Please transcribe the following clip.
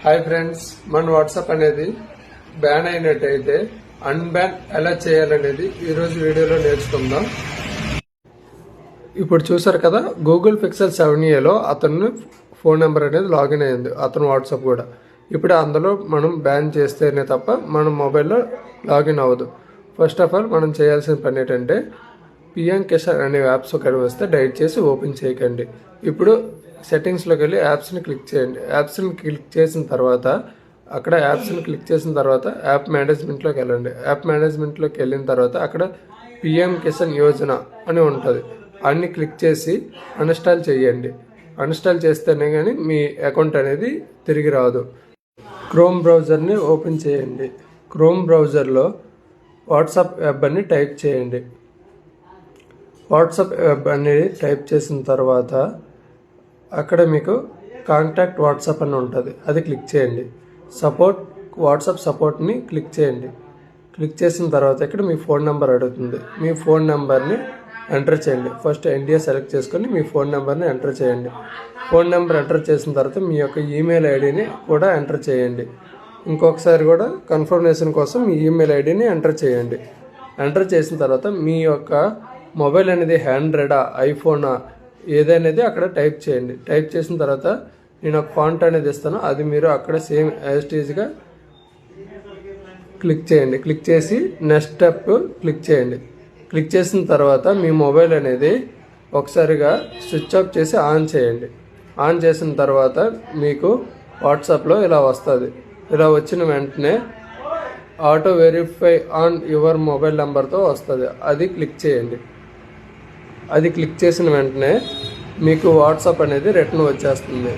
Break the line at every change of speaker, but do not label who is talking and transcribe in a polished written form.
Hi friends, మన WhatsApp అనేది ban అయినట్టయితే అన్బ్యాన్ ఎలా చేయాలనేది ఈరోజు వీడియోలో నేర్చుకుందాం. ఇప్పుడు చూసారు కదా, గూగుల్ పిక్సెల్ 7a అతను ఫోన్ నెంబర్ అనేది లాగిన్ అయింది, అతను వాట్సాప్ కూడా. ఇప్పుడు అందులో మనం బ్యాన్ చేస్తేనే తప్ప మన మొబైల్లో లాగిన్ అవ్వదు. ఫస్ట్ ఆఫ్ ఆల్ మనం చేయాల్సిన పని ఏంటంటే, పిఎం కిసాన్ అనే యాప్స్ ఒకటి వస్తే దయచేసి ఓపెన్ చేయకండి. ఇప్పుడు సెట్టింగ్స్లోకి వెళ్ళి యాప్స్ని క్లిక్ చేయండి. యాప్స్ని క్లిక్ చేసిన తర్వాత అక్కడ యాప్స్ని క్లిక్ చేసిన తర్వాత యాప్ మేనేజ్మెంట్లోకి వెళ్ళండి. యాప్ మేనేజ్మెంట్లోకి వెళ్ళిన తర్వాత అక్కడ పిఎం కిసాన్ యోజన అని ఉంటుంది, అన్ని క్లిక్ చేసి అన్ఇన్స్టాల్ చేయండి. అన్ఇన్స్టాల్ చేస్తేనే కానీ మీ అకౌంట్ అనేది తిరిగి రాదు. క్రోమ్ బ్రౌజర్ని ఓపెన్ చేయండి. క్రోమ్ బ్రౌజర్లో వాట్సాప్ వెబ్ అని టైప్ చేయండి. వాట్సాప్ వెబ్ అనేది టైప్ చేసిన తర్వాత అక్కడ మీకు కాంటాక్ట్ వాట్సాప్ అని ఉంటుంది, అది క్లిక్ చేయండి. వాట్సాప్ సపోర్ట్ని క్లిక్ చేయండి. క్లిక్ చేసిన తర్వాత ఇక్కడ మీ ఫోన్ నెంబర్ అడుగుతుంది. మీ ఫోన్ నెంబర్ని ఎంటర్ చేయండి. ఫస్ట్ ఇండియా సెలెక్ట్ చేసుకొని మీ ఫోన్ నెంబర్ని ఎంటర్ చేయండి. ఫోన్ నెంబర్ ఎంటర్ చేసిన తర్వాత మీ యొక్క ఈమెయిల్ ఐడిని కూడా ఎంటర్ చేయండి. ఇంకొకసారి కూడా కన్ఫర్మేషన్ కోసం మీ ఈమెయిల్ ఐడిని ఎంటర్ చేయండి. ఎంటర్ చేసిన తర్వాత మీ యొక్క మొబైల్ అనేది హ్యాండ్రెడా, ఐఫోనా ఏదనేది అక్కడ టైప్ చేయండి. టైప్ చేసిన తర్వాత నేను ఒక ఫాంట్ అనేది ఇస్తాను, అది మీరు అక్కడ సేమ్ యాజ్ ఇట్ ఈజ్గా క్లిక్ చేయండి. క్లిక్ చేసి నెక్స్ట్ స్టెప్ క్లిక్ చేయండి. క్లిక్ చేసిన తర్వాత మీ మొబైల్ అనేది ఒకసారిగా స్విచ్ ఆఫ్ చేసి ఆన్ చేయండి. ఆన్ చేసిన తర్వాత మీకు వాట్సాప్లో ఇలా వస్తుంది. ఇలా వచ్చిన వెంటనే auto verify on your mobile నెంబర్తో వస్తుంది, అది క్లిక్ చేయండి. అది క్లిక్ చేసిన వెంటనే మీకు వాట్సాప్ అనేది రిటర్న్ వచ్చేస్తుంది.